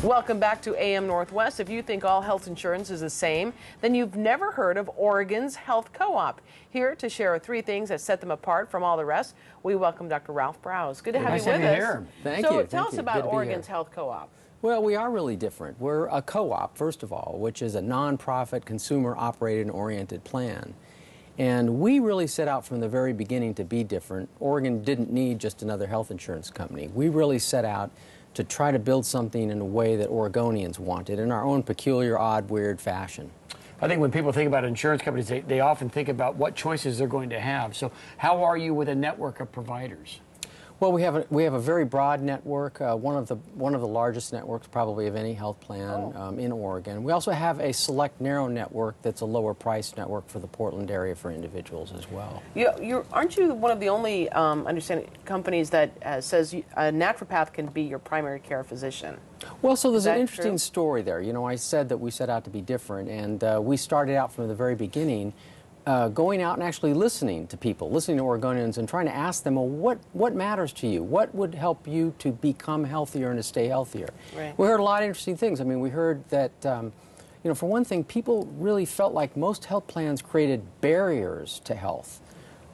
Welcome back to AM Northwest. If you think all health insurance is the same, then you've never heard of Oregon's Health Co-op. Here to share 3 things that set them apart from all the rest, we welcome Dr. Ralph Prows. Good to have you with us. Here. Thank you. So tell us about Oregon's Health Co-op. Well, we are really different. We're a co-op, first of all, which is a nonprofit, consumer-operated and oriented plan. And we really set out from the very beginning to be different. Oregon didn't need just another health insurance company. We really set out to try to build something in a way that Oregonians wanted, in our own peculiar, odd, weird fashion. I think when people think about insurance companies, they often think about what choices they're going to have. So how are you with a network of providers? Well, we have a very broad network, one of the largest networks probably of any health plan in Oregon. We also have a select narrow network that's a lower price network for the Portland area for individuals as well. Aren't you one of the only companies that says a naturopath can be your primary care physician? Well, so there's an interesting story there. You know, I said that we set out to be different, and we started out from the very beginning going out and actually listening to people, listening to Oregonians and trying to ask them, well, what matters to you? What would help you to become healthier and to stay healthier? Right. We heard a lot of interesting things. I mean, we heard that, you know, for one thing, people really felt like most health plans created barriers to health,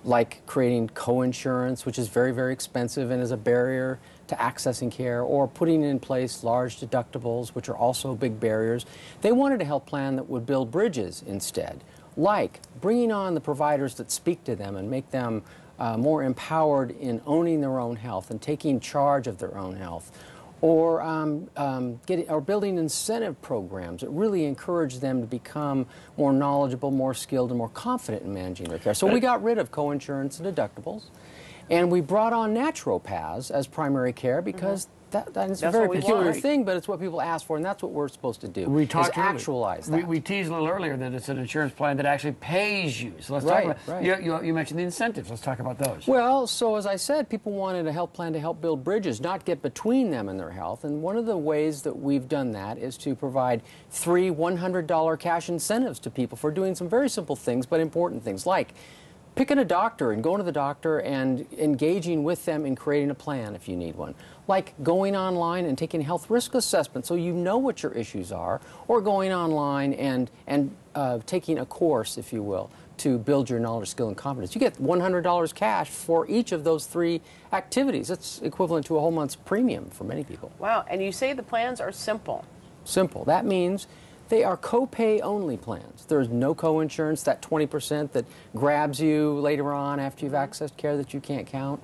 like creating co-insurance, which is very, very expensive and is a barrier to accessing care, or putting in place large deductibles, which are also big barriers. They wanted a health plan that would build bridges instead, like bringing on the providers that speak to them and make them more empowered in owning their own health and taking charge of their own health, or building incentive programs that really encourage them to become more knowledgeable, more skilled, and more confident in managing their care. So we got rid of co-insurance and deductibles, and we brought on naturopaths as primary care because that's a very peculiar thing, but it's what people ask for, and that's what we're supposed to do. We talked actualize that. We teased a little earlier that it's an insurance plan that actually pays you. So let's talk about you mentioned the incentives. Let's talk about those. Well, so as I said, people wanted a health plan to help build bridges, not get between them and their health. And one of the ways that we've done that is to provide 3 $100 cash incentives to people for doing some very simple things, but important things, like picking a doctor and going to the doctor and engaging with them in creating a plan if you need one. Like going online and taking a health risk assessment so you know what your issues are, or going online and taking a course, if you will, to build your knowledge, skill, and confidence. You get $100 cash for each of those 3 activities. That's equivalent to a whole month's premium for many people. Wow, and you say the plans are simple. Simple. That means they are co-pay only plans. There's no co-insurance, that 20% that grabs you later on after you've accessed care that you can't count,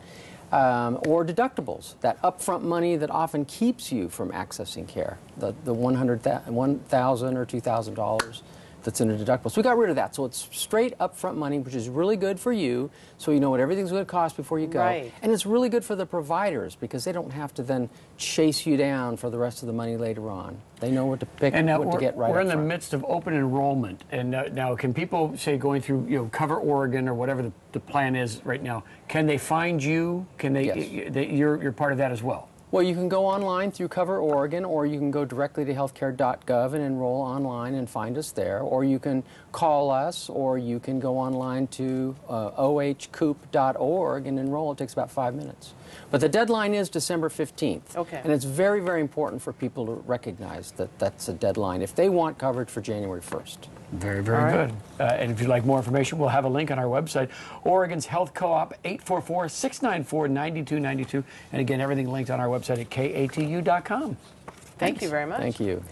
or deductibles, that upfront money that often keeps you from accessing care, the $1,000 or $2,000 that's in a deductible. So we got rid of that. So it's straight upfront money, which is really good for you, so you know what everything's going to cost before you go. Right. And it's really good for the providers because they don't have to then chase you down for the rest of the money later on. They know what to pick and what to get right up front. We're in the midst of open enrollment, and now can people, say, going through, Cover Oregon or whatever the plan is right now, can they find you? Can they? Yes. You're part of that as well. Well, you can go online through Cover Oregon, or you can go directly to healthcare.gov and enroll online and find us there, or you can call us, or you can go online to ohcoop.org and enroll. It takes about 5 minutes. But the deadline is December 15th. Okay. And it's very, very important for people to recognize that that's a deadline if they want coverage for January 1st. Very, very good. And if you'd like more information, we'll have a link on our website, Oregon's Health Co-op, 844-694-9292. And again, everything linked on our website at katu.com. Thank you very much. Thank you.